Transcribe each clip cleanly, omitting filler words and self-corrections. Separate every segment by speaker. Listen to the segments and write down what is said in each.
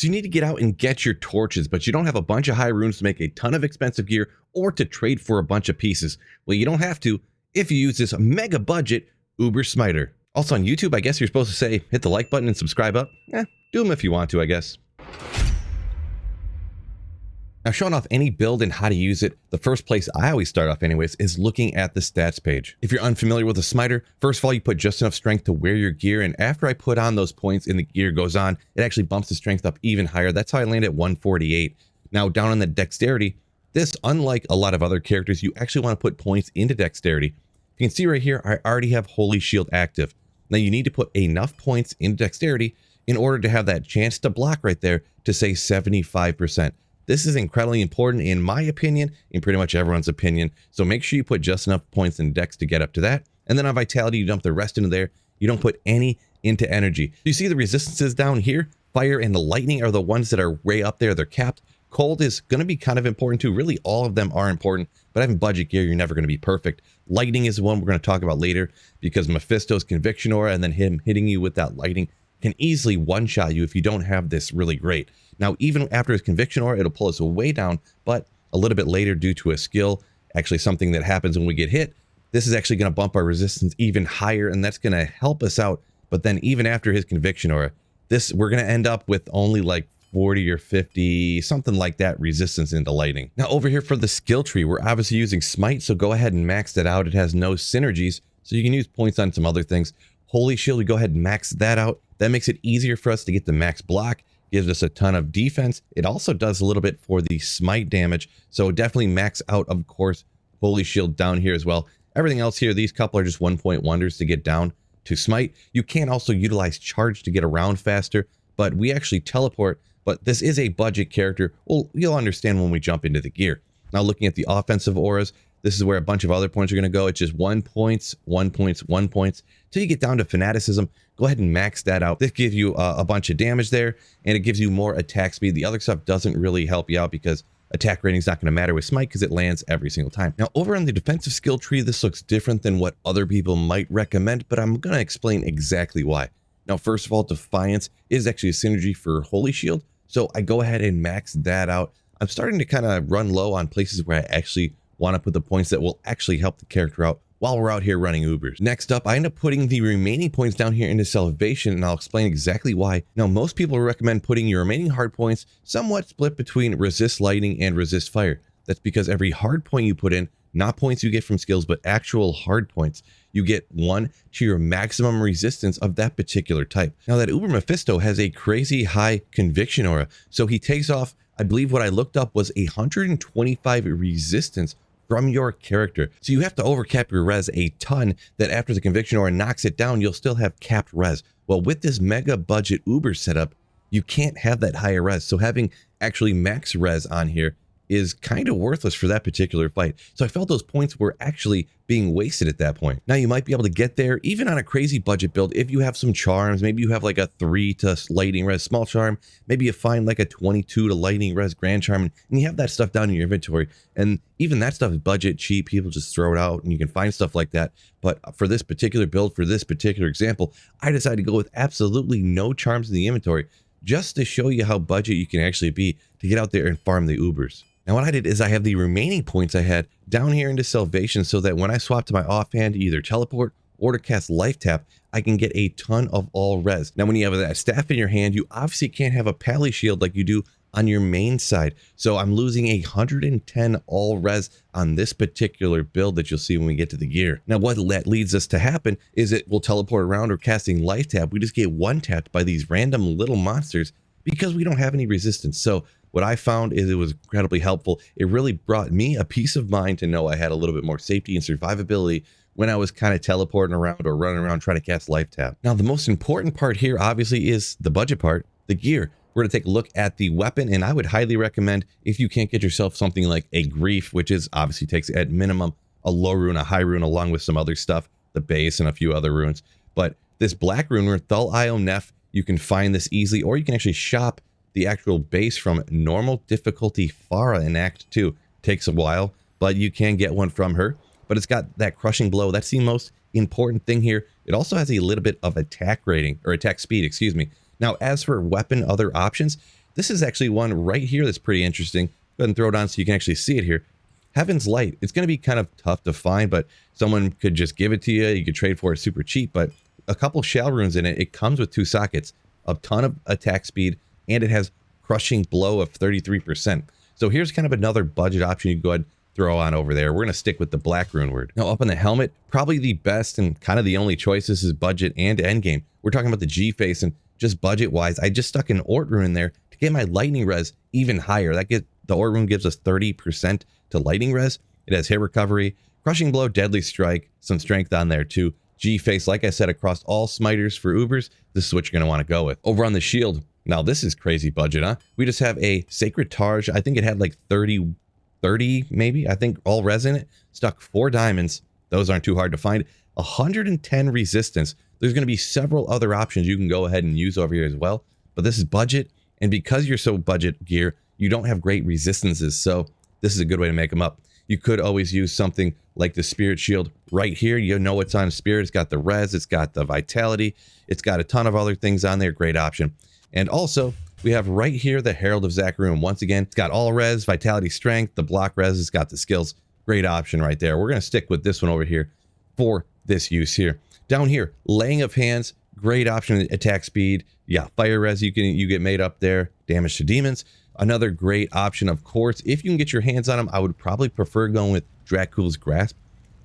Speaker 1: So you need to get out and get your torches, but you don't have a bunch of high runes to make a ton of expensive gear or to trade for a bunch of pieces. Well, you don't have to if you use this mega budget Uber Smiter. Also on YouTube, I guess you're supposed to say, hit the like button and subscribe up. Do them if you want to, I guess. Now, showing off any build and how to use it, the first place I always start off anyways is looking at the stats page. If you're unfamiliar with a smiter, first of all, you put just enough strength to wear your gear, and after I put on those points and the gear goes on, it actually bumps the strength up even higher. That's how I land at 148. Now, down on the dexterity, this, unlike a lot of other characters, you actually want to put points into dexterity. You can see right here, I already have Holy Shield active. Now, you need to put enough points into dexterity in order to have that chance to block right there to say 75%. This is incredibly important in my opinion, in pretty much everyone's opinion. So make sure you put just enough points in dex to get up to that. And then on vitality, you dump the rest into there. You don't put any into energy. You see the resistances down here? Fire and the lightning are the ones that are way up there. They're capped. Cold is going to be kind of important too. Really, all of them are important, but having budget gear, you're never going to be perfect. Lightning is the one we're going to talk about later because Mephisto's Conviction Aura and then him hitting you with that lightning can easily one-shot you if you don't have this really great. Now, even after his Conviction Aura, it'll pull us way down, but a little bit later due to a skill, actually something that happens when we get hit, this is actually going to bump our resistance even higher, and that's going to help us out. But then even after his Conviction Aura, we're going to end up with only like 40 or 50, something like that, resistance into lightning. Now, over here for the skill tree, we're obviously using Smite, so go ahead and max that out. It has no synergies, so you can use points on some other things. Holy Shield, we go ahead and max that out. That makes it easier for us to get the max block, gives us a ton of defense. It also does a little bit for the smite damage, so definitely max out, of course, Holy Shield down here as well. Everything else here, these couple are just 1-point wonders to get down to smite. You can also utilize charge to get around faster, but we actually teleport, but this is a budget character. Well, you'll understand when we jump into the gear. Now, looking at the offensive auras, this is where a bunch of other points are going to go. It's just 1 points, 1 points, 1 points. Till you get down to fanaticism, go ahead and max that out. This gives you a bunch of damage there, and it gives you more attack speed. The other stuff doesn't really help you out because attack rating is not going to matter with smite because it lands every single time. Now, over on the defensive skill tree, this looks different than what other people might recommend, but I'm going to explain exactly why. Now, first of all, Defiance is actually a synergy for Holy Shield, so I go ahead and max that out. I'm starting to kind of run low on places where I actually want to put the points that will actually help the character out while we're out here running Ubers. Next up, I end up putting the remaining points down here into Salvation, and I'll explain exactly why. Now, most people recommend putting your remaining hard points somewhat split between resist lightning and resist fire. That's because every hard point you put in, not points you get from skills, but actual hard points, you get 1 to your maximum resistance of that particular type. Now, that Uber Mephisto has a crazy high Conviction Aura, so he takes off, I believe what I looked up was 125 resistance from your character. So you have to overcap your res a ton that after the Conviction Aura knocks it down, you'll still have capped res. Well, with this mega budget Uber setup, you can't have that higher res. So having actually max res on here is kind of worthless for that particular fight. So I felt those points were actually being wasted at that point. Now you might be able to get there even on a crazy budget build if you have some charms. Maybe you have like a 3 to lightning res small charm. Maybe you find like a 22 to lightning res grand charm, and you have that stuff down in your inventory. And even that stuff is budget cheap. People just throw it out and you can find stuff like that. But for this particular build, for this particular example, I decided to go with absolutely no charms in the inventory just to show you how budget you can actually be to get out there and farm the Ubers. Now what I did is I have the remaining points I had down here into Salvation so that when I swap to my offhand to either teleport or to cast Life Tap, I can get a ton of all res. Now when you have that staff in your hand, you obviously can't have a pally shield like you do on your main side. So I'm losing 110 all res on this particular build that you'll see when we get to the gear. Now what that leads us to happen is it will teleport around or casting Life Tap. We just get one tapped by these random little monsters because we don't have any resistance. So what I found is it was incredibly helpful. It really brought me a peace of mind to know I had a little bit more safety and survivability when I was kind of teleporting around or running around trying to cast Life Tap. Now, the most important part here obviously is the budget part, the gear. We're going to take a look at the weapon, and I would highly recommend if you can't get yourself something like a Grief, which is obviously takes at minimum a low rune, a high rune, along with some other stuff, the base and a few other runes. But this black rune, Thul Io Nef, you can find this easily, or you can actually shop the actual base from normal difficulty Farah in Act 2. Takes a while, but you can get one from her. But it's got that crushing blow. That's the most important thing here. It also has a little bit of attack rating, or attack speed, excuse me. Now, as for weapon other options, This is actually one right here that's pretty interesting. Go ahead and throw it on so you can actually see it here. Heaven's Light. It's going to be kind of tough to find, but someone could just give it to you. You could trade for it super cheap, but a couple shell runes in it. It comes with 2 sockets, a ton of attack speed, and it has crushing blow of 33%. So here's kind of another budget option you can go ahead and throw on over there. We're going to stick with the black rune word. Now up on the helmet, probably the best and kind of the only choices is budget and endgame. We're talking about the G face, and just budget wise, I just stuck an Ort rune in there to get my lightning res even higher. The Ort rune gives us 30% to lightning res. It has hit recovery, crushing blow, deadly strike, some strength on there too. G face, like I said, across all smiters for Ubers, this is what you're going to want to go with. Over on the shield, now this is crazy budget, huh? We just have a Sacred Targe. I think it had like 30 maybe, I think all res in it. Stuck 4 diamonds. Those aren't too hard to find. 110 resistance. There's going to be several other options you can go ahead and use over here as well. But this is budget. And because you're so budget gear, you don't have great resistances. So this is a good way to make them up. You could always use something like the Spirit Shield right here. You know it's on Spirit. It's got the res. It's got the vitality. It's got a ton of other things on there. Great option. And also, we have right here the Herald of Zachariah. Once again, it's got all res, vitality, strength, the block res, it's got the skills. Great option right there. We're going to stick with this one over here for this use here. Down here, Laying of Hands, great option, attack speed. Yeah, fire res you get made up there. Damage to demons. Another great option, of course. If you can get your hands on them, I would probably prefer going with Dracula's Grasp.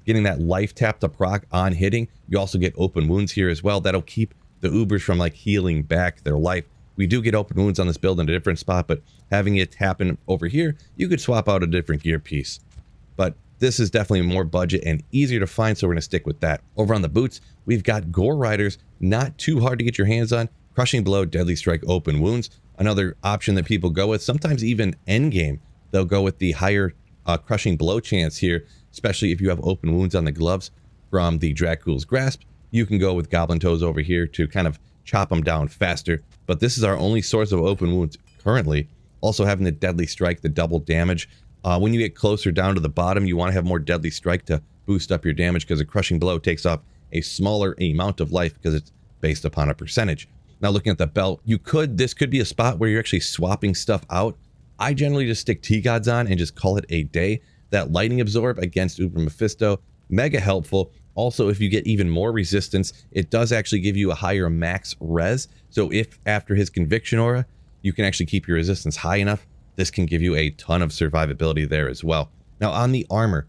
Speaker 1: Getting that life tap to proc on hitting. You also get open wounds here as well. That'll keep the Ubers from like healing back their life. We do get open wounds on this build in a different spot, but having it happen over here, you could swap out a different gear piece. But this is definitely more budget and easier to find, so we're going to stick with that. Over on the boots, we've got Gore Riders, not too hard to get your hands on. Crushing Blow, Deadly Strike, Open Wounds. Another option that people go with, sometimes even endgame, they'll go with the higher Crushing Blow chance here, especially if you have open wounds on the gloves from the Dracula's Grasp. You can go with Goblin Toes over here to kind of chop them down faster. But this is our only source of open wounds currently. Also having the Deadly Strike, the double damage. When you get closer down to the bottom, you want to have more Deadly Strike to boost up your damage, because a Crushing Blow takes off a smaller amount of life because it's based upon a percentage. Now looking at the belt, this could be a spot where you're actually swapping stuff out. I generally just stick T-Gods on and just call it a day. That Lightning Absorb against Uber Mephisto, mega helpful. Also, if you get even more resistance, it does actually give you a higher max res. So if after his Conviction Aura, you can actually keep your resistance high enough, this can give you a ton of survivability there as well. Now on the armor,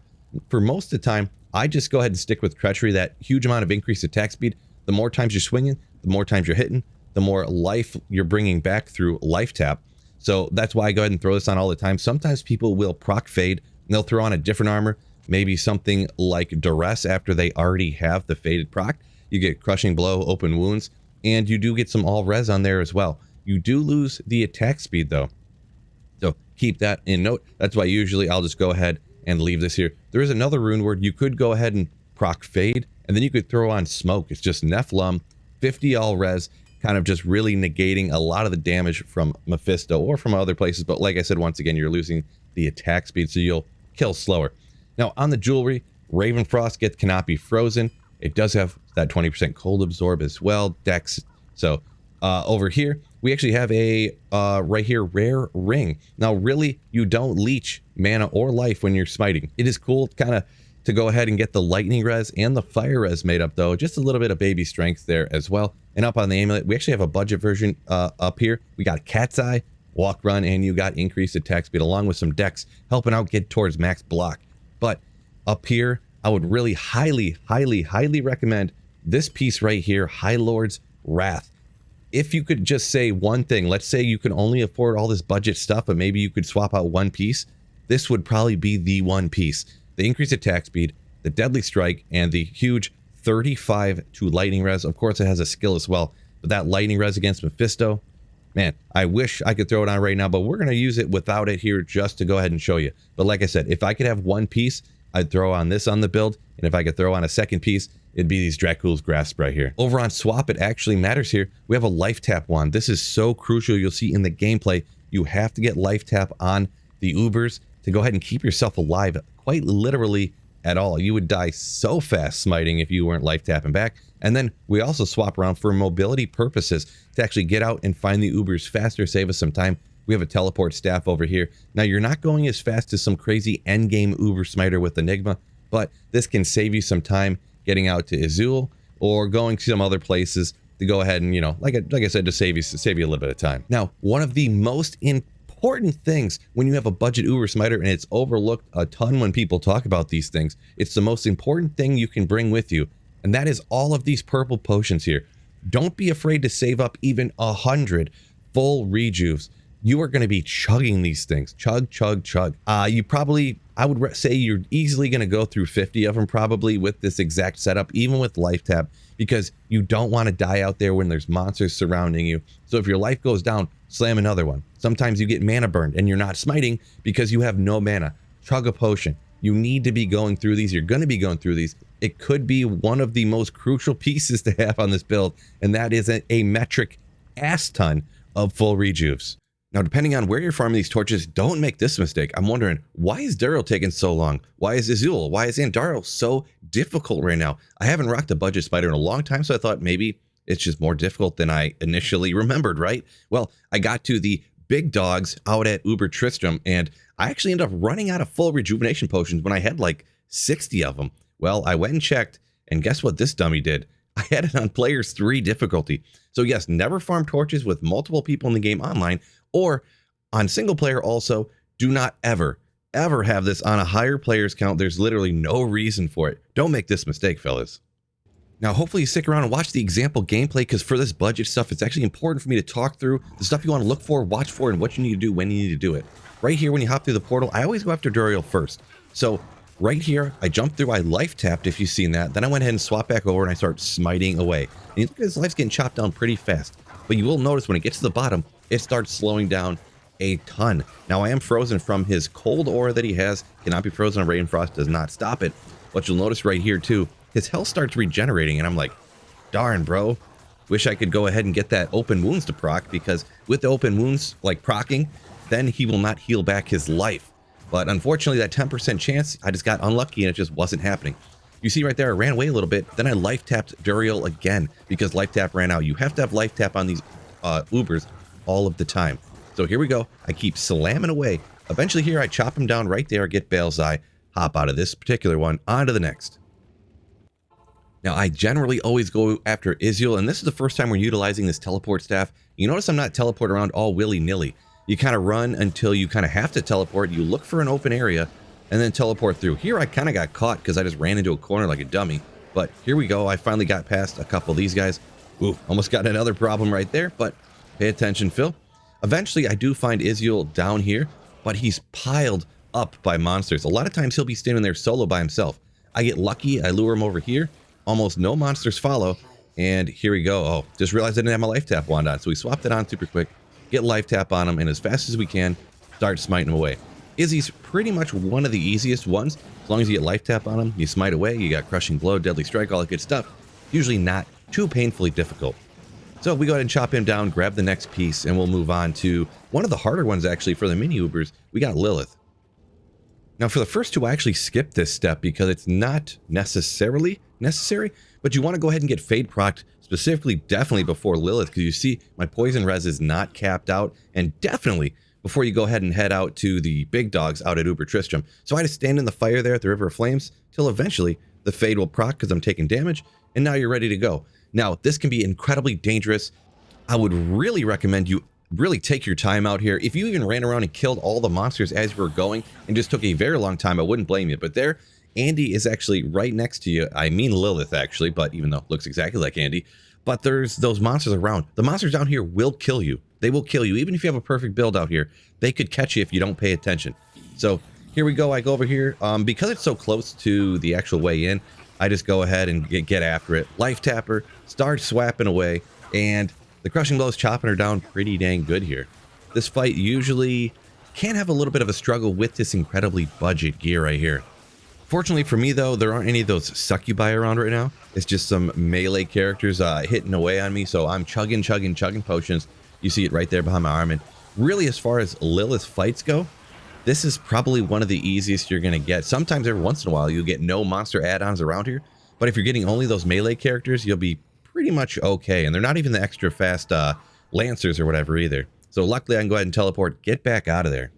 Speaker 1: for most of the time, I just go ahead and stick with Treachery, that huge amount of increased attack speed. The more times you're swinging, the more times you're hitting, the more life you're bringing back through life tap. So that's why I go ahead and throw this on all the time. Sometimes people will proc fade and they'll throw on a different armor, maybe something like Duress after they already have the faded proc. You get Crushing Blow, Open Wounds, and you do get some all res on there as well. You do lose the attack speed though, so keep that in note. That's why usually I'll just go ahead and leave this here. There is another rune word. You could go ahead and proc fade, and then you could throw on Smoke. It's just Nephilim, 50 all res, kind of just really negating a lot of the damage from Mephisto or from other places. But like I said, once again, you're losing the attack speed, so you'll kill slower. Now on the jewelry, Raven Frost cannot be frozen. It does have that 20% cold absorb as well, Dex. So over here, we actually have a right here, rare ring. Now really, you don't leech mana or life when you're smiting. It is cool kind of to go ahead and get the lightning res and the fire res made up though. Just a little bit of baby strength there as well. And up on the amulet, we actually have a budget version up here. We got Cat's Eye, Walk, Run, and you got increased attack speed along with some Dex, helping out get towards max block. But up here, I would really highly recommend this piece right here, High Lord's Wrath. If you could just say one thing, let's say you can only afford all this budget stuff, but maybe you could swap out one piece, this would probably be the one piece. The increased attack speed, the Deadly Strike, and the huge 35 to lightning res. Of course, it has a skill as well, but that lightning res against Mephisto, man, I wish I could throw it on right now, but we're going to use it without it here just to go ahead and show you. But like I said, if I could have one piece, I'd throw on this on the build, and if I could throw on a second piece, it'd be these Dracula's Grasp right here. Over on Swap, it actually matters here. We have a life tap wand. This is so crucial. You'll see in the gameplay, you have to get life tap on the Ubers to go ahead and keep yourself alive, quite literally at all. You would die so fast smiting if you weren't life tapping back. And then we also swap around for mobility purposes to actually get out and find the Ubers faster, save us some time. We have a teleport staff over here. Now, you're not going as fast as some crazy endgame Uber Smiter with Enigma, but this can save you some time getting out to Azul or going to some other places to go ahead and, you know, like I said, to save you a little bit of time. Now, one of the most important things when you have a budget Uber Smiter, and it's overlooked a ton when people talk about these things, it's the most important thing you can bring with you, and that is all of these purple potions here. Don't be afraid to save up even 100 full rejuves. You are going to be chugging these things. Chug, chug, chug. You probably, I would say you're easily going to go through 50 of them probably with this exact setup, even with life tap, because you don't want to die out there when there's monsters surrounding you. So if your life goes down, slam another one. Sometimes you get mana burned and you're not smiting because you have no mana. Chug a potion. You need to be going through these. You're going to be going through these. It could be one of the most crucial pieces to have on this build, and that is a metric ass ton of full rejuves. Now, depending on where you're farming these torches, don't make this mistake. I'm wondering, why is Daryl taking so long? Why is Azul? Why is Andaro so difficult right now? I haven't rocked a budget Smiter in a long time, so I thought maybe it's just more difficult than I initially remembered, right? Well, I got to the big dogs out at Uber Tristram, and I actually ended up running out of full rejuvenation potions when I had like 60 of them. Well, I went and checked, and guess what this dummy did? I had it on players 3 difficulty. So yes, never farm torches with multiple people in the game online, or on single player also. Do not ever have this on a higher players count. There's literally no reason for it. Don't make this mistake, fellas. Now, hopefully you stick around and watch the example gameplay, because for this budget stuff, it's actually important for me to talk through the stuff you want to look for, watch for, and what you need to do when you need to do it. Right here, when you hop through the portal, I always go after Duriel first. So right here, I jumped through, I life tapped, if you've seen that. Then I went ahead and swapped back over and I start smiting away. And you look at his life's getting chopped down pretty fast. But you will notice when it gets to the bottom, it starts slowing down a ton. Now, I am frozen from his cold aura that he has. Cannot be frozen on Rain Frost, does not stop it. But you'll notice right here too, his health starts regenerating, and I'm like, darn, bro. Wish I could go ahead and get that open wounds to proc, because with the open wounds like procking, then he will not heal back his life. But unfortunately, that 10% chance, I just got unlucky and it just wasn't happening. You see right there, I ran away a little bit. Then I life tapped Duriel again because life tap ran out. You have to have life tap on these Ubers all of the time. So here we go. I keep slamming away. Eventually here, I chop him down right there, get Bale's Eye, hop out of this particular one, on to the next. Now, I generally always go after Izul, and this is the first time we're utilizing this teleport staff. You notice I'm not teleport around all willy-nilly. You kind of run until you kind of have to teleport. You look for an open area and then teleport through. Here, I kind of got caught because I just ran into a corner like a dummy. But here we go. I finally got past a couple of these guys. Ooh, almost got another problem right there, but pay attention, Phil. Eventually, I do find Izul down here, but he's piled up by monsters. A lot of times, he'll be standing there solo by himself. I get lucky. I lure him over here. Almost no monsters follow, and here we go. Oh, just realized I didn't have my life tap wand on, so we swapped it on super quick, get life tap on him, and as fast as we can, start smiting him away. Izzy's pretty much one of the easiest ones. As long as you get life tap on him, you smite away, you got crushing blow, deadly strike, all that good stuff. Usually not too painfully difficult. So we go ahead and chop him down, grab the next piece, and we'll move on to one of the harder ones actually for the mini Ubers. We got Lilith. Now, for the first two, I actually skipped this step because it's not necessarily necessary, but you want to go ahead and get Fade procced, specifically definitely before Lilith, because you see my poison res is not capped out, and definitely before you go ahead and head out to the big dogs out at Uber Tristram. So I just stand in the fire there at the River of Flames till eventually the Fade will proc because I'm taking damage, and now you're ready to go. Now, this can be incredibly dangerous. I would really recommend you really take your time out here. If you even ran around and killed all the monsters as you were going and just took a very long time, I wouldn't blame you. But there, Andy is actually right next to you. I mean Lilith, actually, but even though it looks exactly like Andy. But there's those monsters around. The monsters down here will kill you. They will kill you. Even if you have a perfect build out here, they could catch you if you don't pay attention. So here we go. I go over here. Because it's so close to the actual way in, I just go ahead and get after it. Life tapper, start swapping away, and the crushing blow's chopping her down pretty dang good here. This fight usually can have a little bit of a struggle with this incredibly budget gear right here. Fortunately for me, though, there aren't any of those succubi around right now. It's just some melee characters hitting away on me, so I'm chugging potions. You see it right there behind my arm. And really, as far as Lilith fights go, this is probably one of the easiest you're going to get. Sometimes every once in a while, you'll get no monster add-ons around here. But if you're getting only those melee characters, you'll be pretty much okay. And they're not even the extra fast Lancers or whatever either. So luckily I can go ahead and teleport, get back out of there.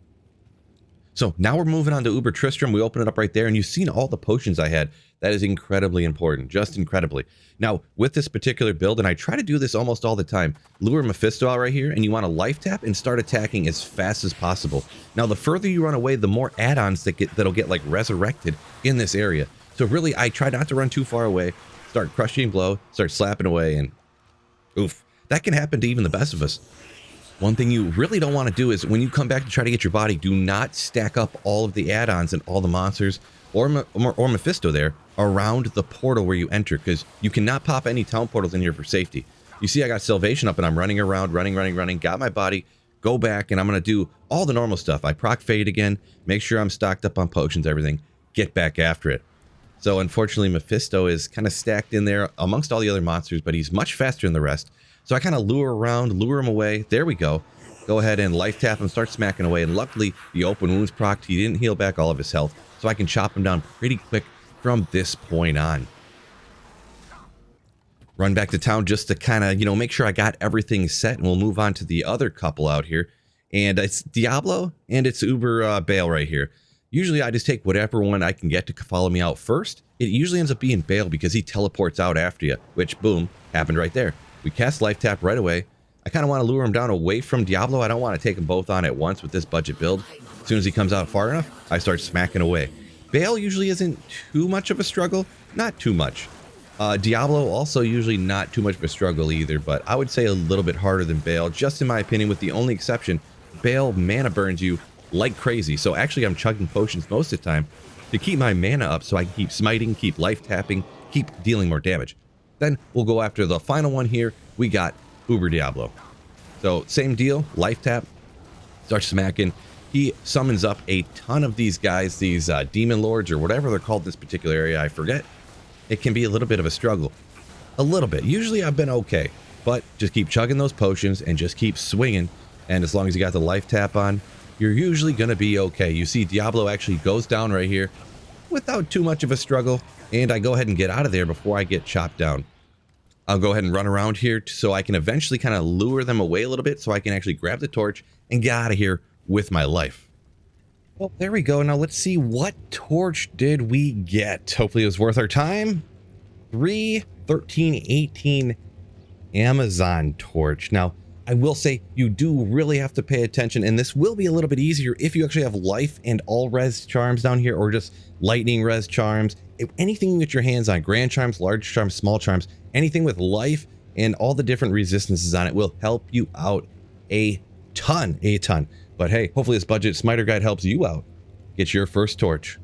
Speaker 1: So now we're moving on to Uber Tristram. We open it up right there, and you've seen all the potions I had. That is incredibly important, just incredibly. Now, with this particular build, and I try to do this almost all the time, lure Mephisto out right here, and you want to life tap and start attacking as fast as possible. Now, the further you run away, the more add-ons that'll get like resurrected in this area. So really, I try not to run too far away, start crushing blow, start slapping away, and oof, that can happen to even the best of us. One thing you really don't want to do is when you come back to try to get your body, do not stack up all of the add-ons and all the monsters or Mephisto there around the portal where you enter, because you cannot pop any town portals in here for safety. You see I got Salvation up and I'm running around, running, got my body, go back, and I'm going to do all the normal stuff. I proc Fade again, make sure I'm stocked up on potions, everything, get back after it. So unfortunately Mephisto is kind of stacked in there amongst all the other monsters, but he's much faster than the rest. So I kind of lure around, lure him away. There we go. Go ahead and life tap him, start smacking away. And luckily, the open wounds procced. He didn't heal back all of his health. So I can chop him down pretty quick from this point on. Run back to town just to kind of, make sure I got everything set. And we'll move on to the other couple out here. And it's Diablo and it's Uber Bale right here. Usually I just take whatever one I can get to follow me out first. It usually ends up being Bale because he teleports out after you, which, boom, happened right there. We cast life tap right away. I kind of want to lure him down away from Diablo. I don't want to take them both on at once with this budget build. As soon as he comes out far enough, I start smacking away. Bale usually isn't too much of a struggle. Not too much. Diablo also usually not too much of a struggle either, but I would say a little bit harder than Bale, just in my opinion, with the only exception, Bale mana burns you like crazy. So actually I'm chugging potions most of the time to keep my mana up so I can keep smiting, keep life tapping, keep dealing more damage. Then we'll go after the final one here. We got Uber Diablo. So same deal, life tap, start smacking. He summons up a ton of these guys, these demon lords or whatever they're called in this particular area, I forget. It can be a little bit of a struggle. A little bit. Usually I've been okay, but just keep chugging those potions and just keep swinging. And as long as you got the life tap on, you're usually going to be okay. You see Diablo actually goes down right here without too much of a struggle. And I go ahead and get out of there before I get chopped down. I'll go ahead and run around here so I can eventually kind of lure them away a little bit so I can actually grab the torch and get out of here with my life. Well, there we go. Now let's see, what torch did we get? Hopefully it was worth our time. 3/13/18 Amazon torch. Now, I will say you do really have to pay attention, and this will be a little bit easier if you actually have life and all res charms down here, or just lightning res charms. If anything you get your hands on, grand charms, large charms, small charms, anything with life and all the different resistances on it will help you out a ton. But hey, hopefully this budget Smiter guide helps you out. Get your first torch.